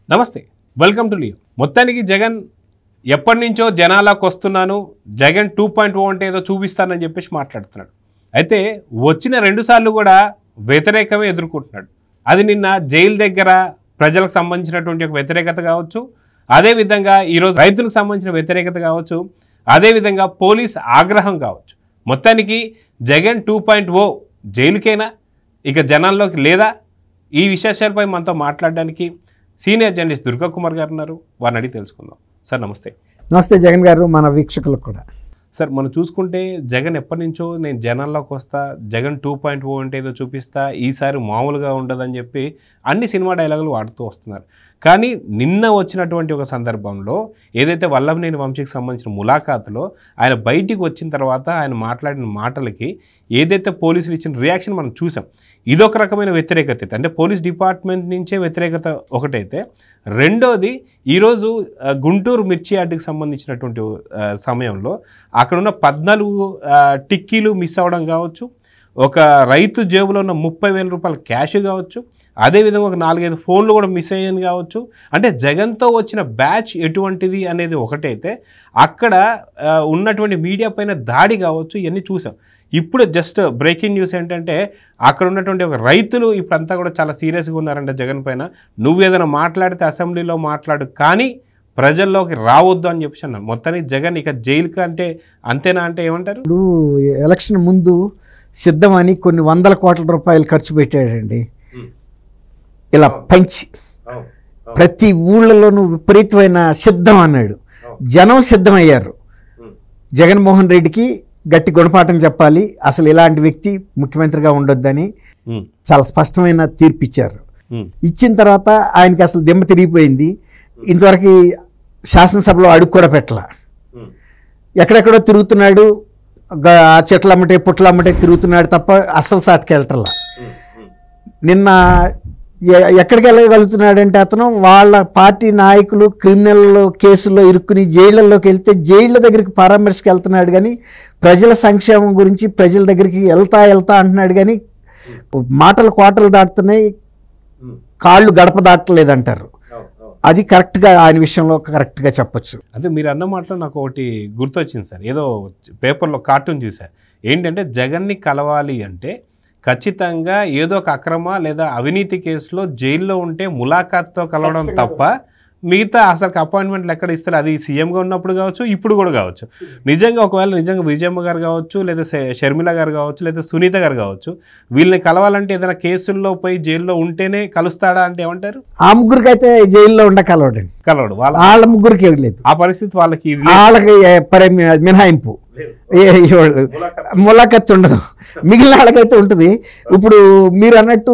నమస్తే, welcome to Leo. మొత్తానికి జగన్ ఎప్పటి నుంచో జనాలకు వస్తున్నాను, జగన్ 2.0 అంటే ఏదో చూపిస్తానని చెప్పేసి మాట్లాడుతున్నాడు. అయితే వచ్చిన 2 సార్లు కూడా వ్యతిరేకమే ఎదుర్కొంటున్నాడు. అది నిన్న జైలు దగ్గర ప్రజలకు సంబంధించినటువంటి ఒక వ్యతిరేకత కావచ్చు, అదేవిధంగా ఈరోజు రైతులకు సంబంధించిన వ్యతిరేకత కావచ్చు, అదేవిధంగా పోలీస్ ఆగ్రహం కావచ్చు. మొత్తానికి జగన్ 2.0 జైలుకేనా, ఇక జనాల్లోకి లేదా? ఈ విశేషాలపై మనతో మాట్లాడడానికి సీనియర్ జర్నలిస్ట్ దుర్గా కుమార్ గారు ఉన్నారు. వారిని అడిగి తెలుసుకుందాం. సార్ నమస్తే. నమస్తే జగన్ గారు, మన వీక్షకులకు కూడా. సార్, మనం చూసుకుంటే జగన్ ఎప్పటి నుంచో నేను జనాల్లోకి వస్తా, జగన్ 2.0 అంటే ఏదో చూపిస్తా, ఈసారి మామూలుగా ఉండదని చెప్పి అన్ని సినిమా డైలాగులు వాడుతూ వస్తున్నారు. కానీ నిన్న వచ్చినటువంటి ఒక సందర్భంలో ఏదైతే వల్లభనేని వంశీకి సంబంధించిన ములాఖాతులో ఆయన బయటికి వచ్చిన తర్వాత ఆయన మాట్లాడిన మాటలకి ఏదైతే పోలీసులు ఇచ్చిన రియాక్షన్ మనం చూసాం. ఇదొక రకమైన వ్యతిరేకత, అంటే పోలీస్ డిపార్ట్మెంట్ నుంచే వ్యతిరేకత ఒకటైతే, రెండోది ఈరోజు గుంటూరు మిర్చి యార్డుకి సంబంధించినటువంటి సమయంలో అక్కడున్న 14 టిక్కీలు మిస్ అవ్వడం కావచ్చు, ఒక రైతు జేబులో ఉన్న 30,000 రూపాయల క్యాష్ కావచ్చు, అదేవిధంగా ఒక 4-5 ఫోన్లు కూడా మిస్ అయ్యాను కావచ్చు. అంటే జగన్తో వచ్చిన బ్యాచ్ ఎటువంటిది అనేది ఒకటైతే, అక్కడ ఉన్నటువంటి మీడియా పైన దాడి కావచ్చు, ఇవన్నీ చూసాం. ఇప్పుడు జస్ట్ బ్రేకింగ్ న్యూస్ ఏంటంటే, అక్కడ ఉన్నటువంటి ఒక రైతులు ఇప్పుడంతా కూడా చాలా సీరియస్గా ఉన్నారంట జగన్ పైన. నువ్వు ఏదైనా మాట్లాడితే అసెంబ్లీలో మాట్లాడు, కానీ ప్రజల్లోకి రావద్దు అని చెప్పేసి అన్నారు. మొత్తానికి జగన్ ఇక జైలుకి అంటే అంతేనా అంటే ఏమంటారు? ఇప్పుడు ఎలక్షన్ ముందు సిద్ధమని కొన్ని 100 కోట్ల రూపాయలు ఖర్చు పెట్టాడండి. ఇలా పంచి ప్రతి ఊళ్ళలోనూ విపరీతమైన సిద్ధం అన్నాడు. జనం సిద్ధమయ్యారు. జగన్మోహన్ రెడ్డికి గట్టి గుణపాఠం చెప్పాలి, అసలు ఇలాంటి వ్యక్తి ముఖ్యమంత్రిగా ఉండొద్దని చాలా స్పష్టమైన తీర్పు ఇచ్చారు. ఇచ్చిన తర్వాత ఆయనకి అసలు దిమ్మ తిరిగిపోయింది. ఇంతవరకు శాసనసభలో అడుగు కూడా పెట్టలా. ఎక్కడెక్కడో తిరుగుతున్నాడు, ఆ చెట్లమ్మటే పుట్లమ్మటే తిరుగుతున్నాడు తప్ప అస్సలు సాటికి వెళ్ళటల్లా. నిన్న ఎక్కడికి వెళ్ళగలుగుతున్నాడంటే, అతను వాళ్ళ పార్టీ నాయకులు క్రిమినల్ కేసుల్లో ఇరుక్కుని జైళ్ళల్లోకి వెళ్తే జైళ్ళ దగ్గరికి పరామర్శకు వెళ్తున్నాడు, కానీ ప్రజల సంక్షేమం గురించి ప్రజల దగ్గరికి వెళ్తా అంటున్నాడు, కానీ మాటలు కోటలు దాటుతున్నాయి, కాళ్ళు గడప దాటలేదంటారు. అది కరెక్ట్గా ఆయన విషయంలో కరెక్ట్గా చెప్పొచ్చు. అదే మీరు అన్న మాటలో నాకు ఒకటి గుర్తొచ్చింది సార్. ఏదో పేపర్లో కార్టూన్ చూశారు. ఏంటంటే జగన్ని కలవాలి అంటే ఖచ్చితంగా ఏదో ఒక అక్రమ లేదా అవినీతి కేసులో జైల్లో ఉంటే ములాఖాత్తో కలవడం తప్ప మిగతా అసలు అపాయింట్మెంట్లు ఎక్కడ ఇస్తారు? అది సీఎంగా ఉన్నప్పుడు కావచ్చు, ఇప్పుడు కూడా కావచ్చు. నిజంగా ఒకవేళ నిజంగా విజయమ్మ గారు కావచ్చు, లేదా షర్మిల గారు కావచ్చు, లేదా సునీత గారు కావచ్చు, వీళ్ళని కలవాలంటే ఏదైనా కేసుల్లో పోయి జైల్లో ఉంటేనే కలుస్తాడా అంటే ఏమంటారు? ఆ ముగ్గురికి అయితే జైల్లో కలవడు వాళ్ళ ముగ్గురికి లేదు. ఆ పరిస్థితి వాళ్ళకి మినహాయింపు, ములాఖత్ ఉండదు. మిగిలిన వాళ్ళకైతే ఉంటుంది. ఇప్పుడు మీరు అన్నట్టు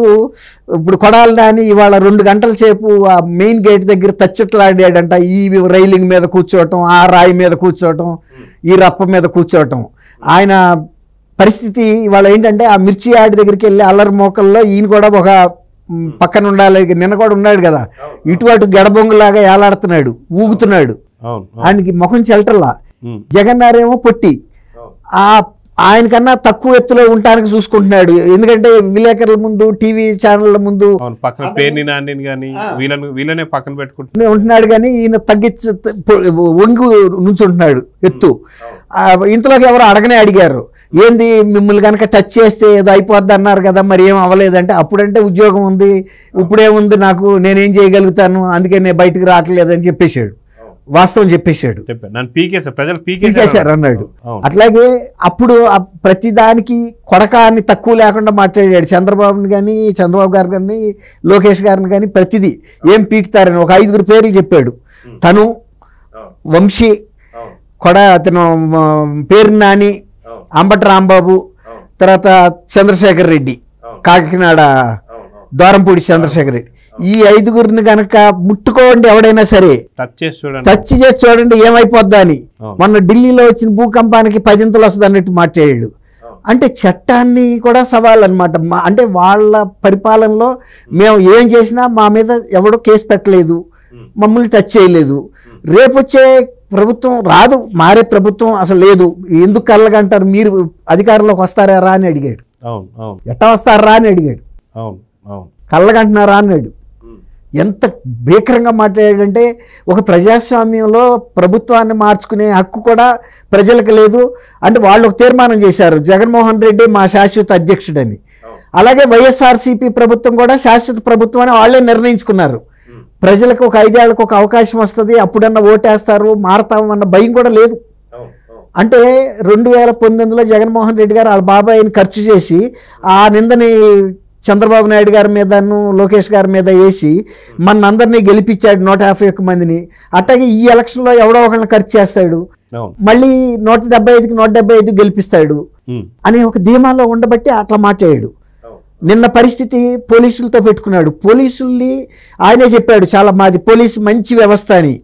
ఇప్పుడు కొడాలి అని ఇవాళ 2 గంటల సేపు ఆ మెయిన్ గేట్ దగ్గర తచ్చట్లాడాడంట. ఈ రైలింగ్ మీద కూర్చోవటం, ఆ రాయి మీద కూర్చోవటం, ఈ రప్ప మీద కూర్చోవటం. ఆయన పరిస్థితి ఇవాళ ఏంటంటే, ఆ మిర్చి యార్డ్ దగ్గరికి వెళ్ళి అల్లరి మోకల్లో ఈయన కూడా ఒక పక్కన ఉండాలి. నిన్న కూడా ఉన్నాడు కదా, ఇటు గడబొంగులాగా ఏలాడుతున్నాడు, ఊగుతున్నాడు. ఆయనకి ముఖం చెల్టల్లా. జగన్ గారేమో పొట్టి, ఆయనకన్నా తక్కువ ఎత్తులో ఉండటానికి చూసుకుంటున్నాడు. ఎందుకంటే విలేకరుల ముందు, టీవీ ఛానళ్ల ముందు ఉంటున్నాడు, కానీ ఈయన తగ్గించి వంగి నుంచుంటున్నాడు ఎత్తు. ఇంతలోకి ఎవరు అడిగారు, ఏంది మిమ్మల్ని కనుక టచ్ చేస్తే ఏదో అయిపోద్ది అన్నారు కదా, మరి ఏం అవ్వలేదంటే, అప్పుడంటే ఉద్యోగం ఉంది, ఇప్పుడేముంది నాకు, నేనేం చేయగలుగుతాను, అందుకే నేను బయటకు రావట్లేదని చెప్పేశాడు. వాస్తవం చెప్పేశాడు, పీకేశారు అన్నాడు. అట్లాగే అప్పుడు ప్రతిదానికి కొడకాన్ని తక్కువ లేకుండా మాట్లాడాడు. చంద్రబాబు గారు కానీ లోకేష్ గారిని కానీ ప్రతిదీ ఏం పీకుతారని ఒక 5 పేర్లు చెప్పాడు. తను, వంశీ, అతను పేరు నాని, అంబటి రాంబాబు, తర్వాత చంద్రశేఖర్ రెడ్డి, కాకినాడ దూరంపూడి చంద్రశేఖర్ రెడ్డి. ఈ 5 కనుక ముట్టుకోండి ఎవడైనా సరే, టచ్ చేసి చూడండి ఏమైపోద్దా అని. మొన్న ఢిల్లీలో వచ్చిన భూకంపానికి 10 వస్తుంది అన్నట్టు మాట్లాడాడు. అంటే చట్టాన్ని కూడా సవాల్ అనమాట. అంటే వాళ్ళ పరిపాలనలో మేము ఏం చేసినా మా మీద ఎవడో కేసు పెట్టలేదు, మమ్మల్ని టచ్ చేయలేదు. రేపు వచ్చే ప్రభుత్వం రాదు, మారే ప్రభుత్వం అసలు లేదు, ఎందుకు కళ్ళగంటారు, మీరు అధికారంలోకి వస్తారా రా అని అడిగాడు. ఎట్టా వస్తారా అని అడిగాడు. కళ్ళగంటున్నారా అన్నాడు. ఎంత భీకరంగా మాట్లాడాడంటే ఒక ప్రజాస్వామ్యంలో ప్రభుత్వాన్ని మార్చుకునే హక్కు కూడా ప్రజలకు లేదు అంటే వాళ్ళు ఒక తీర్మానం చేశారు, జగన్మోహన్ రెడ్డి మా శాశ్వత అధ్యక్షుడని. అలాగే వైఎస్ఆర్సీపీ ప్రభుత్వం కూడా శాశ్వత ప్రభుత్వం అని వాళ్ళే నిర్ణయించుకున్నారు. ప్రజలకు ఒక 5 ఏళ్లకు ఒక అవకాశం వస్తుంది, అప్పుడన్నా ఓటేస్తారు, మారతామన్న భయం కూడా లేదు. అంటే 2019లో జగన్మోహన్ రెడ్డి గారు వాళ్ళ బాబాయిని ఖర్చు చేసి ఆ నిందని చంద్రబాబు నాయుడు గారి మీదను లోకేష్ గారి మీద వేసి మనందరినీ గెలిపించాడు 151 మందిని. అట్లాగే ఈ ఎలక్షన్లో ఎవడో ఒకరిని ఖర్చు చేస్తాడు, మళ్ళీ 175కి 175 గెలిపిస్తాడు అని ఒక ధీమాలో ఉండబట్టి అట్లా మాట్లాడాడు. నిన్న పరిస్థితి పోలీసులతో పెట్టుకున్నాడు. పోలీసుల్ని ఆయనే చెప్పాడు చాలా మాది పోలీసు మంచి వ్యవస్థ అని.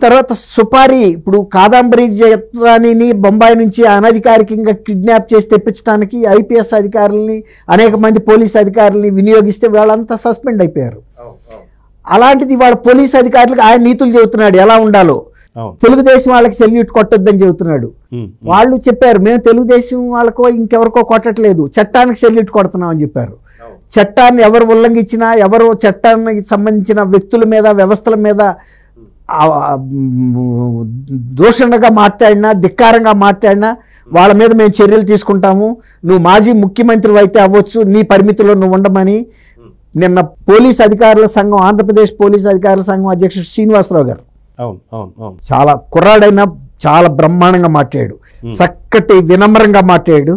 తర్వాత సుపారీ ఇప్పుడు కాదంబరి జత్వానీని బొంబాయి నుంచి అనధికారికంగా కిడ్నాప్ చేసి తెప్పించడానికి ఐపీఎస్ అధికారులని అనేక మంది పోలీస్ అధికారులని వినియోగిస్తే వాళ్ళంతా సస్పెండ్ అయిపోయారు. అలాంటిది వాళ్ళ పోలీస్ అధికారులకు ఆయన నీతులు చెబుతున్నాడు ఎలా ఉండాలో. తెలుగుదేశం వాళ్ళకి సెల్యూట్ కొట్టొద్దని చెబుతున్నాడు. వాళ్ళు చెప్పారు మేము తెలుగుదేశం వాళ్ళకో ఇంకెవరికో కొట్టట్లేదు, చట్టానికి సెల్యూట్ కొడుతున్నాం అని చెప్పారు. చట్టాన్ని ఎవరు ఉల్లంఘించినా, ఎవరు చట్టానికి సంబంధించిన వ్యక్తుల మీద వ్యవస్థల మీద దూషణగా మాట్లాడినా ధిక్కారంగా మాట్లాడినా వాళ్ళ మీద మేము చర్యలు తీసుకుంటాము, నువ్వు మాజీ ముఖ్యమంత్రి అయితే అవ్వచ్చు, నీ పరిమితిలో నువ్వు ఉండమని నిన్న పోలీస్ అధికారుల సంఘం ఆంధ్రప్రదేశ్ పోలీస్ అధికారుల సంఘం అధ్యక్షుడు శ్రీనివాసరావు గారు చాలా కుర్రాడైనా చాలా బ్రహ్మాండంగా మాట్లాడాడు, చక్కటి వినమ్రంగా మాట్లాడాడు,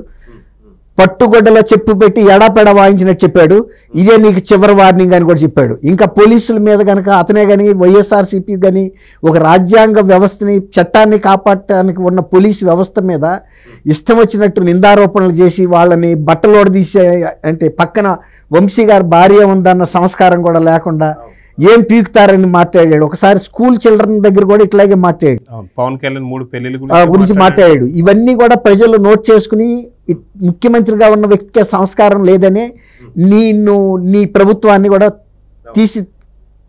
పట్టుగొడ్డలో చెప్పు పెట్టి ఎడాపెడ వాయించినట్టు చెప్పాడు. ఇదే నీకు చివరి వార్నింగ్ అని కూడా చెప్పాడు. ఇంకా పోలీసుల మీద కనుక అతనే కానీ వైఎస్ఆర్సీపీ కానీ ఒక రాజ్యాంగ వ్యవస్థని చట్టాన్ని కాపాడటానికి ఉన్న పోలీసు వ్యవస్థ మీద ఇష్టం వచ్చినట్టు నిందారోపణలు చేసి వాళ్ళని బట్టలోడదీసే అంటే పక్కన వంశీ గారి భార్య ఉందన్న సంస్కారం కూడా లేకుండా ఏం పీకుతారని మాట్లాడాడు. ఒకసారి స్కూల్ చిల్డ్రన్ దగ్గర కూడా ఇట్లాగే మాట్లాడాడు, పవన్ కళ్యాణ్ 3 పెళ్లిళ్ళ గురించి మాట్లాడాడు. ఇవన్నీ కూడా ప్రజలు నోట్ చేసుకుని ముఖ్యమంత్రిగా ఉన్న వ్యక్తికి సంస్కారం లేదని నీ ప్రభుత్వాన్ని కూడా తీసి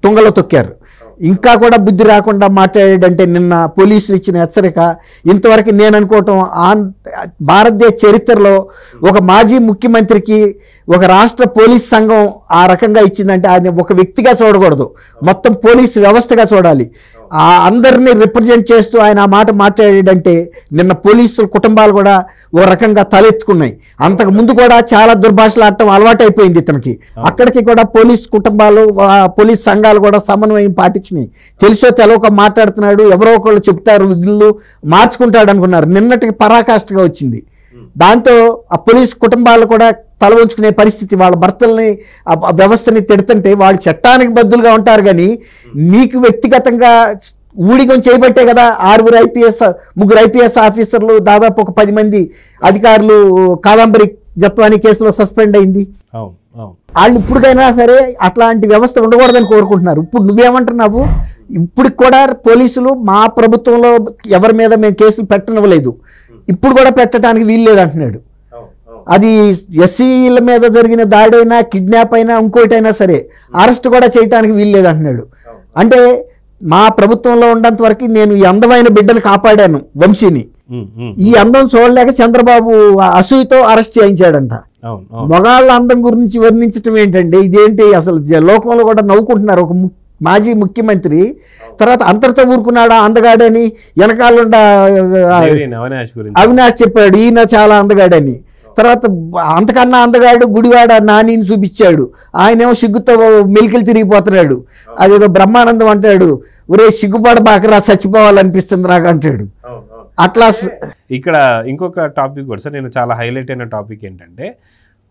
తుంగలో తొక్కారు. ఇంకా కూడా బుద్ధి రాకుండా మాట్లాడాడంటే నిన్న పోలీసులు ఇచ్చిన హెచ్చరిక ఇంతవరకు నేను అనుకోవటం భారతదేశ చరిత్రలో ఒక మాజీ ముఖ్యమంత్రికి ఒక రాష్ట్ర పోలీస్ సంఘం ఆ రకంగా ఇచ్చిందంటే ఆయన ఒక వ్యక్తిగా చూడకూడదు, మొత్తం పోలీసు వ్యవస్థగా చూడాలి. అందరినీ రిప్రజెంట్ చేస్తూ ఆయన ఆ మాట మాట్లాడాడంటే నిన్న పోలీసుల కుటుంబాలు కూడా ఓ రకంగా తలెత్తుకున్నాయి. అంతకు ముందు కూడా చాలా దుర్భాషలు ఆడటం అలవాటు అయిపోయింది ఇతనికి. అక్కడికి కూడా పోలీస్ కుటుంబాలు పోలీస్ సంఘాలు కూడా సమన్వయం పాటించినాయి. తెలుసో తెలవక మాట్లాడుతున్నాడు, ఎవరో ఒకళ్ళు చెప్తారు వీళ్ళు మార్చుకుంటాడు అనుకున్నారు, నిన్నటికి పరాకాష్ఠగా వచ్చింది. దాంతో ఆ పోలీస్ కుటుంబాలు కూడా తల ఉంచుకునే పరిస్థితి. వాళ్ళ భర్తల్ని వ్యవస్థని తిడుతుంటే వాళ్ళు చట్టానికి బద్దులుగా ఉంటారు కానీ నీకు వ్యక్తిగతంగా ఊడిగం చేయబట్టే కదా 3 ఐపీఎస్ ఆఫీసర్లు దాదాపు ఒక 10 మంది అధికారులు కాదంబరి జత్వానీ కేసులో సస్పెండ్ అయింది. వాళ్ళు ఇప్పటికైనా సరే అట్లాంటి వ్యవస్థ ఉండకూడదని కోరుకుంటున్నారు. ఇప్పుడు నువ్వేమంటున్నావు, ఇప్పుడు కూడా పోలీసులు మా ప్రభుత్వంలో ఎవరి మీద మేము కేసులు పెట్టనివ్వలేదు, ఇప్పుడు కూడా పెట్టడానికి వీలు లేదు అంటున్నాడు. అది ఎస్సీల మీద జరిగిన దాడైనా కిడ్నాప్ అయినా ఇంకోటైనా సరే అరెస్ట్ కూడా చేయడానికి వీలు లేదు అంటున్నాడు. అంటే మా ప్రభుత్వంలో ఉన్నంత వరకు నేను ఈ అందమైన బిడ్డను కాపాడాను వంశీని, ఈ అందం చూడలేక చంద్రబాబు అసూయతో అరెస్ట్ చేయించాడంట. మగాళ్ళ అందం గురించి వర్ణించడం ఏంటండి, ఇదేంటి అసలు లోకంలో కూడా నవ్వుకుంటున్నారు. ఒక మాజీ ముఖ్యమంత్రి తర్వాత అంతటితో ఊరుకున్నాడా అందగాడని, వెనకాల అవినాష్ చెప్పాడు ఈయన చాలా అందగాడని. తర్వాత అంతకన్నా అందగాడు గుడివాడ నానిని చూపించాడు, ఆయనేమో సిగ్గుతో మెలికలు తిరిగిపోతున్నాడు. అదేదో బ్రహ్మానందం అంటాడు, ఒరే సిగ్గుపడబాకరా చచ్చిపోవాలనిపిస్తుంది నాకు అంటాడు. అట్లా ఇక్కడ ఇంకొక టాపిక్ కూడా సార్, నేను చాలా హైలైట్ అయిన టాపిక్ ఏంటంటే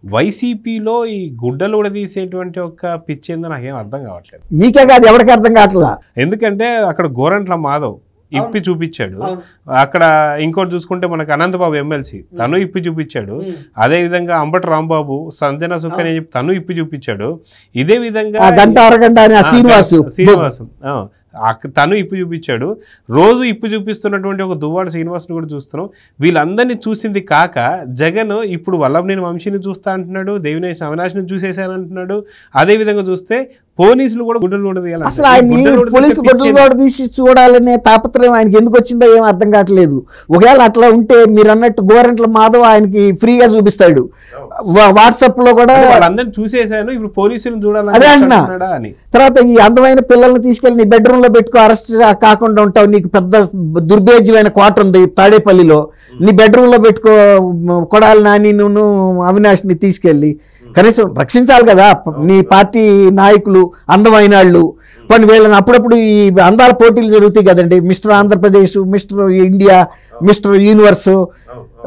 వైసీపీలో ఈ గుడ్డలు ఉడదీసేటువంటి ఒక పిచ్చి ఏందో నాకేం అర్థం కావట్లేదు. మీకే కాదు ఎవరికి అర్థం కావట్లేదు. ఎందుకంటే అక్కడ గోరంట్ల మాధవ్ ఇప్పి చూపించాడు, అక్కడ ఇంకోటి చూసుకుంటే మనకు అనంతబాబు ఎమ్మెల్సీ తను ఇప్పి చూపించాడు, అదే విధంగా అంబటి రాంబాబు సంజన సుఖ్ అని చెప్పి తను ఇప్పి చూపించాడు, ఇదే విధంగా శ్రీనివాసు తను ఇప్పు చూపించాడు. రోజు ఇప్పు చూపిస్తున్నటువంటి ఒక దువ్వాడ శ్రీనివాస్ని కూడా చూస్తున్నాం. వీళ్ళందరినీ చూసింది కాక జగన్ ఇప్పుడు వల్లభనేని వంశీని చూస్తా అంటున్నాడు, దేవినేని అవినాష్ని చూసేసాను అంటున్నాడు. అదేవిధంగా చూస్తే పోలీసులు కూడా గుడ్డలు కూడా తీయాలి. అసలు ఆయన పోలీసులు గుడ్డలు కూడా తీసి చూడాలనే తాపత్రయం ఆయనకి ఎందుకు వచ్చిందో ఏం అర్థం కావట్లేదు. ఒకవేళ అట్లా ఉంటే మీరు అన్నట్టు గోరంట్ల మాధవ్ ఆయనకి ఫ్రీగా చూపిస్తాడు, వాట్సాప్ లో కూడా వాళ్ళందరినీ చూసేసాను, ఇప్పుడు పోలీసులను చూడాలి అదే అంటున్నా. తర్వాత ఈ అందమైన పిల్లల్ని తీసుకెళ్ళి నీ బెడ్రూమ్ లో పెట్టుకో, అరెస్ట్ కాకుండా ఉంటావు, నీకు పెద్ద దుర్భేద్యమైన కోట ఉంది తాడేపల్లిలో, నీ బెడ్రూమ్ లో పెట్టుకో, కొడాలి నాని నువ్వు అవినాష్ని తీసుకెళ్ళి కనీసం రక్షించాలి కదా. నీ పార్టీ నాయకులు అందమైన వాళ్ళు, కొన్ని వీళ్ళని అప్పుడప్పుడు ఈ అందాల పోటీలు జరుగుతాయి కదండి, mister Andhra Pradesh, mister India, mister universe,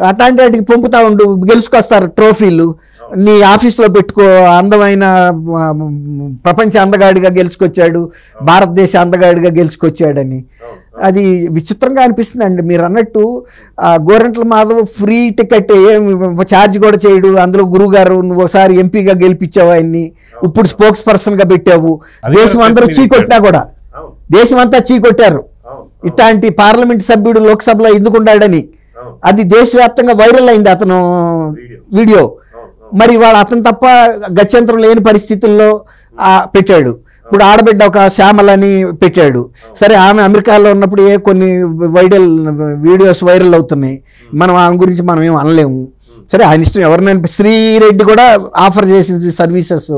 అట్లాంటి వాటికి పంపుతా ఉండు, గెలుచుకొస్తారు ట్రోఫీలు, నీ ఆఫీస్లో పెట్టుకో, అందమైన ప్రపంచ అందగాడిగా గెలుచుకొచ్చాడు, భారతదేశ అందగాడిగా గెలుచుకొచ్చాడని. అది విచిత్రంగా అనిపిస్తుంది అండి. మీరు అన్నట్టు గోరంట్ల మాధవ్ ఫ్రీ టికెట్, ఏం ఛార్జ్ కూడా చేయడు. అందులో గురుగారు నువ్వు ఒకసారి ఎంపీగా గెలిపించావు ఆయన్ని, ఇప్పుడు స్పోక్స్ పర్సన్గా పెట్టావు, దేశం అందరూ చీకొట్టినా కూడా దేశం అంతా చీకొట్టారు ఇట్లాంటి పార్లమెంట్ సభ్యుడు లోక్సభలో ఎందుకుండాడని. అది దేశవ్యాప్తంగా వైరల్ అయింది అతను వీడియో. మరి వాడు అతను తప్ప గత్యంతరం లేని పరిస్థితుల్లో పెట్టాడు. ఇప్పుడు ఆడబిడ్డ ఒక శ్యామలని పెట్టాడు. సరే, ఆమె అమెరికాలో ఉన్నప్పుడు కొన్ని వీడియోస్ వైరల్ అవుతున్నాయి, మనం ఆమె గురించి మనం ఏం అనలేము. సరే, ఆయన ఇష్టం. ఎవరినైనా శ్రీరెడ్డి కూడా ఆఫర్ చేసింది సర్వీసెస్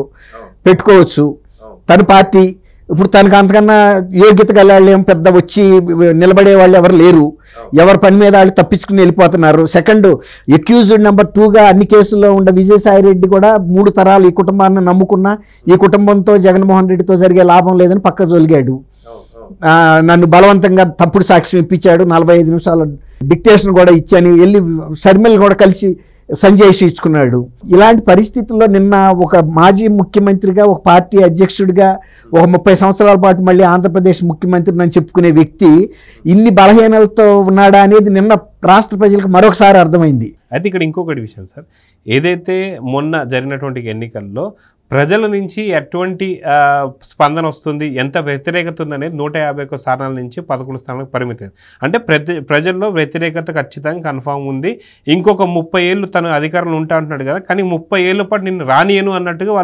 పెట్టుకోవచ్చు, తన పార్టీ. ఇప్పుడు తనకు అంతకన్నా యోగ్యత గల వాళ్ళు ఏం పెద్ద వచ్చి నిలబడే వాళ్ళు ఎవరు లేరు, ఎవరి పని మీద వాళ్ళు తప్పించుకుని వెళ్ళిపోతున్నారు. సెకండ్ అక్యూజ్డ్ నెంబర్ 2గా అన్ని కేసుల్లో ఉండే విజయసాయిరెడ్డి కూడా 3 తరాలు ఈ కుటుంబాన్ని నమ్ముకున్నా, ఈ కుటుంబంతో జగన్మోహన్ రెడ్డితో జరిగే లాభం లేదని పక్క జొలిగాడు. నన్ను బలవంతంగా తప్పుడు సాక్ష్యం ఇప్పించాడు, 45 నిమిషాల డిక్టేషన్ కూడా ఇచ్చాను, వెళ్ళి షర్మిల కూడా కలిసి సంజయ్ ఇచ్చుకున్నాడు. ఇలాంటి పరిస్థితుల్లో నిన్న ఒక మాజీ ముఖ్యమంత్రిగా, ఒక పార్టీ అధ్యక్షుడిగా, ఒక 30 సంవత్సరాల పాటు మళ్ళీ ఆంధ్రప్రదేశ్ ముఖ్యమంత్రిని అని చెప్పుకునే వ్యక్తి ఇన్ని బలహీనలతో ఉన్నాడా అనేది నిన్న రాష్ట్ర ప్రజలకు మరొకసారి అర్థమైంది. అయితే ఇక్కడ ఇంకొకటి విషయం సార్, ఏదైతే మొన్న జరిగినటువంటి ఎన్నికల్లో ప్రజల నుంచి ఎటువంటి స్పందన వస్తుంది, ఎంత వ్యతిరేకత ఉందనేది 151 స్థానాల నుంచి 11 స్థానాలకు పరిమితం. అంటే ప్రజల్లో వ్యతిరేకత ఖచ్చితంగా కన్ఫామ్ ఉంది. ఇంకొక 30 ఏళ్ళు తను అధికారంలో ఉంటా అంటున్నాడు కదా, కానీ 30 ఏళ్ళ పాటు నిన్ను రానియను అన్నట్టుగా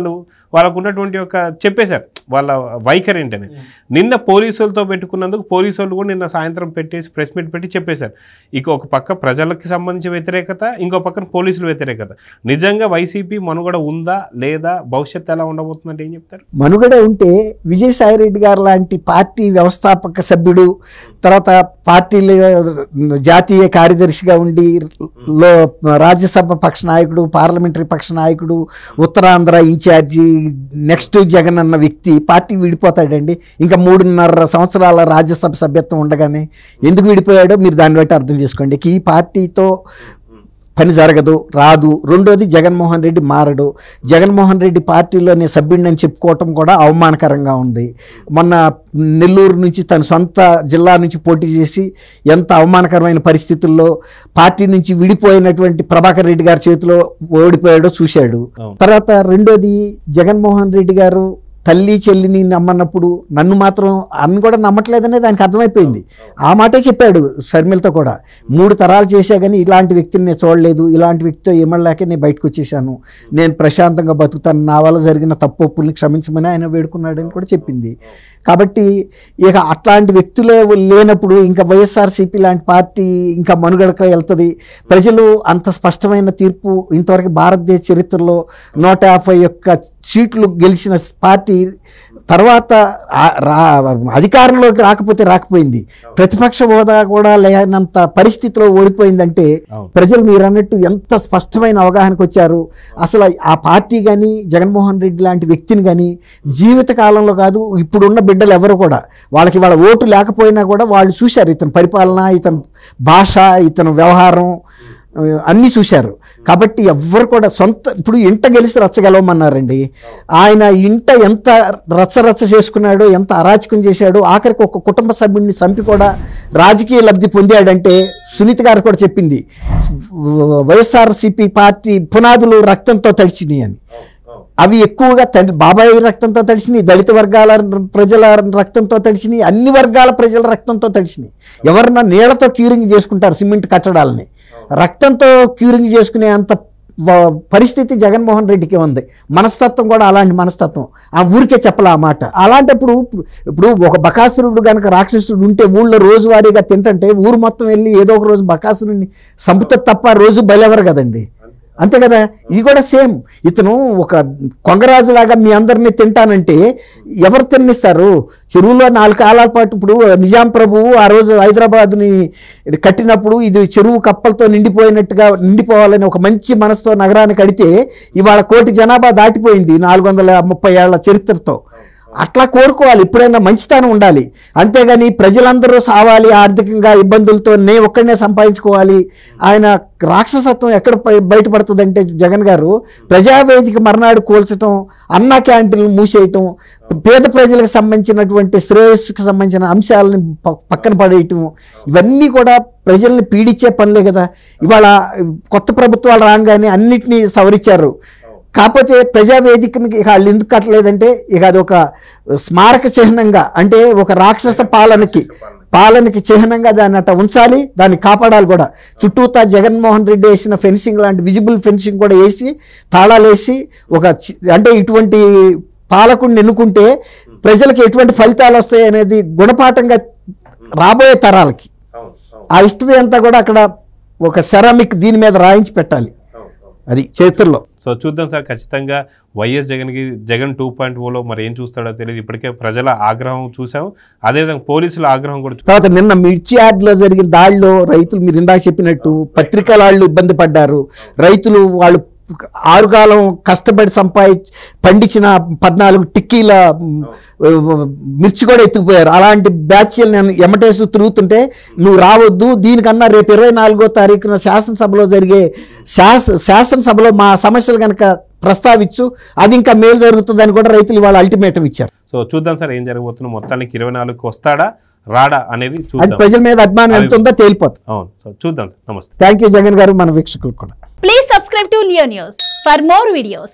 వాళ్ళకు ఉన్నటువంటి ఒక చెప్పేశారు వాళ్ళ వైఖరి ఏంటని. నిన్న పోలీసులతో పెట్టుకున్నందుకు పోలీసు వాళ్ళు కూడా నిన్న సాయంత్రం పెట్టేసి ప్రెస్ మీట్ పెట్టి చెప్పేశారు. ఇక ఒక పక్క ప్రజలకి సంబంధించిన వ్యతిరేకత, ఇంకో పక్కన పోలీసుల వ్యతిరేకత. నిజంగా వైసీపీ మనుగడ ఉందా లేదా, భవిష్యత్తు ఎలా ఉండబోతుందంటే ఏం చెప్తారు? మనుగడ ఉంటే విజయసాయిరెడ్డి గారు లాంటి పార్టీ వ్యవస్థాపక సభ్యుడు, తర్వాత పార్టీల జాతీయ కార్యదర్శిగా ఉండి రాజ్యసభ పక్ష నాయకుడు, పార్లమెంటరీ పక్ష నాయకుడు, ఉత్తరాంధ్ర ఇన్ఛార్జి, నెక్స్ట్ జగన్ అన్న వ్యక్తి పార్టీ విడిపోతాడండి. ఇంకా 3.5 సంవత్సరాల రాజ్యసభ సభ్యత్వం ఉండగానే ఎందుకు విడిపోయాడో మీరు దాన్ని బట్టి అర్థం చేసుకోండి. ఈ పార్టీతో పని జరగదు, రాదు. రెండోది, జగన్మోహన్ రెడ్డి మారడు. జగన్మోహన్ రెడ్డి పార్టీలోనే సభ్యుడిని చెప్పుకోవటం కూడా అవమానకరంగా ఉంది. మొన్న నెల్లూరు నుంచి తన సొంత జిల్లా నుంచి పోటీ చేసి ఎంత అవమానకరమైన పరిస్థితుల్లో పార్టీ నుంచి విడిపోయినటువంటి ప్రభాకర్ రెడ్డి గారి చేతిలో ఓడిపోయాడో చూశాడు. తర్వాత రెండోది, జగన్మోహన్ రెడ్డి గారు తల్లి చెల్లిని నమ్మన్నప్పుడు నన్ను మాత్రం అన్ని కూడా నమ్మట్లేదనేది ఆయనకు అర్థమైపోయింది. ఆ మాటే చెప్పాడు షర్మిలతో కూడా. 3 తరాలు చేశా కానీ ఇలాంటి వ్యక్తిని నేను చూడలేదు, ఇలాంటి వ్యక్తితో ఏమళ్ళాకే నేను బయటకు వచ్చేసాను, నేను ప్రశాంతంగా బతుకుతాను, నా వల్ల జరిగిన తప్పుల్ని క్షమించమని ఆయన వేడుకున్నాడని కూడా చెప్పింది. కాబట్టి ఇక అట్లాంటి వ్యక్తులే లేనప్పుడు ఇంకా వైఎస్ఆర్సీపీ లాంటి పార్టీ ఇంకా మనుగడక వెళ్తుంది. ప్రజలు అంత స్పష్టమైన తీర్పు ఇంతవరకు భారతదేశ చరిత్రలో 151 సీట్లు గెలిచిన పార్టీ తర్వాత అధికారంలోకి రాకపోయింది, ప్రతిపక్ష హోదా కూడా లేనంత పరిస్థితిలో ఓడిపోయిందంటే ప్రజలు మీరు అన్నట్టు ఎంత స్పష్టమైన అవగాహనకు వచ్చారు. అసలు ఆ పార్టీ కానీ జగన్మోహన్ రెడ్డి లాంటి వ్యక్తిని కానీ జీవిత కాలంలో కాదు, ఇప్పుడున్న బిడ్డలు ఎవరు కూడా వాళ్ళకి వాళ్ళ ఓటు లేకపోయినా కూడా వాళ్ళు చూశారు ఇతని పరిపాలన, ఇతని భాష, ఇతని వ్యవహారం అన్నీ చూశారు. కాబట్టి ఎవ్వరు కూడా ఇప్పుడు ఇంట గెలిచి రచ్చగలవమన్నారండి. ఆయన ఇంట ఎంత రచ్చ చేసుకున్నాడో, ఎంత అరాచకం చేశాడో, ఆఖరికి ఒక కుటుంబ సభ్యుడిని చంపి కూడా రాజకీయ లబ్ధి పొందాడంటే సునీత గారు కూడా చెప్పింది, వైఎస్ఆర్సీపీ పార్టీ పునాదులు రక్తంతో తడిచినాయి అని. అవి ఎక్కువగా బాబాయ్ రక్తంతో తడిచినాయి, దళిత వర్గాల ప్రజల రక్తంతో తడిచినాయి, అన్ని వర్గాల ప్రజల రక్తంతో తడిచినాయి. ఎవరన్నా నీళ్లతో క్యూరింగ్ చేసుకుంటారు సిమెంట్ కట్టడాలని, రక్తంతో క్యూరింగ్ చేసుకునే అంత పరిస్థితి జగన్మోహన్ రెడ్డికి ఉంది. మనస్తత్వం కూడా అలాంటి మనస్తత్వం. ఆ ఊరికే చెప్పలే ఆ మాట. అలాంటప్పుడు ఇప్పుడు ఒక బకాసురుడు కనుక రాక్షసుడు ఉంటే ఊళ్ళో రోజువారీగా తింటుంటే ఊరు మొత్తం వెళ్ళి ఏదో ఒక రోజు బకాసురుడిని చంపుతుంది తప్ప రోజు బయలెవరు కదండి. అంతే కదా. ఇది కూడా సేమ్. ఇతను ఒక కొంగరాజులాగా మీ అందరినీ తింటానంటే ఎవరు తిన్నిస్తారు? చెరువులో 4 కాలాల పాటు ఇప్పుడు నిజాం ప్రభువు ఆ రోజు హైదరాబాద్ని కట్టినప్పుడు ఇది చెరువు కప్పలతో నిండిపోవాలని ఒక మంచి మనసుతో నగరాన్ని కడితే ఇవాళ 1 కోటి జనాభా దాటిపోయింది 430 ఏళ్ల చరిత్రతో. అట్లా కోరుకోవాలి. ఎప్పుడైనా మంచితనం ఉండాలి. అంతేగాని ప్రజలందరూ సావాలి ఆర్థికంగా ఇబ్బందులతో ఒక్కడనే సంపాదించుకోవాలి. ఆయన రాక్షసత్వం ఎక్కడ బయటపడుతుందంటే జగన్ గారు ప్రజావేదిక మర్నాడు కూల్చడం, అన్నా క్యాంటీన్లు మూసేయటం, పేద ప్రజలకు సంబంధించినటువంటి శ్రేయస్సుకు సంబంధించిన అంశాలను పక్కన పడేయటం, ఇవన్నీ కూడా ప్రజల్ని పీడించే పనులే కదా. ఇవాళ కొత్త ప్రభుత్వాలు రాగానే అన్నిటినీ సవరించారు. కాకపోతే ప్రజావేదికకి ఇక వాళ్ళు ఎందుకు కట్టలేదంటే ఇక అదొక స్మారక చిహ్నంగా, అంటే ఒక రాక్షస పాలనకి చిహ్నంగా దాన్ని అట్లా ఉంచాలి, దాన్ని కాపాడాలి కూడా. చుట్టూతా జగన్మోహన్ రెడ్డి వేసిన ఫెన్సింగ్ లాంటి విజిబుల్ ఫెన్సింగ్ కూడా వేసి తాళాలు వేసి అంటే ఇటువంటి పాలకుడిని ఎన్నుకుంటే ప్రజలకు ఎటువంటి ఫలితాలు వస్తాయి అనేది గుణపాఠంగా రాబోయే తరాలకి ఆ హిస్టరీ అంతా కూడా అక్కడ ఒక సెరామిక్ దీని మీద రాయించి పెట్టాలి. అది చరిత్రలో. సో చూద్దాం సార్. ఖచ్చితంగా వైఎస్ జగన్ 2.0లో మరి ఏం చూస్తాడో తెలియదు. ఇప్పటికే ప్రజల ఆగ్రహం చూసాం, అదేవిధంగా పోలీసుల ఆగ్రహం కూడా. తర్వాత నిన్న మిర్చి యార్డ్లో జరిగిన దాడిలో రైతులు మీరు ఇందాక చెప్పినట్టు పత్రికల వాళ్ళు ఇబ్బంది పడ్డారు. రైతులు వాళ్ళు 6 కాలం కష్టపడి పండించిన 14 టిక్కీల మిర్చి కూడా ఎత్తుకుపోయారు. అలాంటి బ్యాచ్లు నేను ఎమటేస్తూ తిరుగుతుంటే నువ్వు రావద్దు, దీనికన్నా రేపు 24వ తారీఖున శాసనసభలో జరిగే శాసనసభలో మా సమస్యలు కనుక ప్రస్తావించు, అది ఇంకా మేలు జరుగుతుందని కూడా రైతులు ఇవాళ అల్టిమేటం ఇచ్చారు. సో చూద్దాం సార్ ఏం జరగబోతుందో. మొత్తానికి 24కి వస్తాడా రాడా అనేది చూద్దాం. ప్రజల మీద అభిమానం ఎంత ఉందో తేలిపోతుంది. అవును, సో చూద్దాం సార్. నమస్తే. థ్యాంక్ యూ జగన్ గారు, మన వీక్షకులు కూడా. Please subscribe to Leo News for more videos.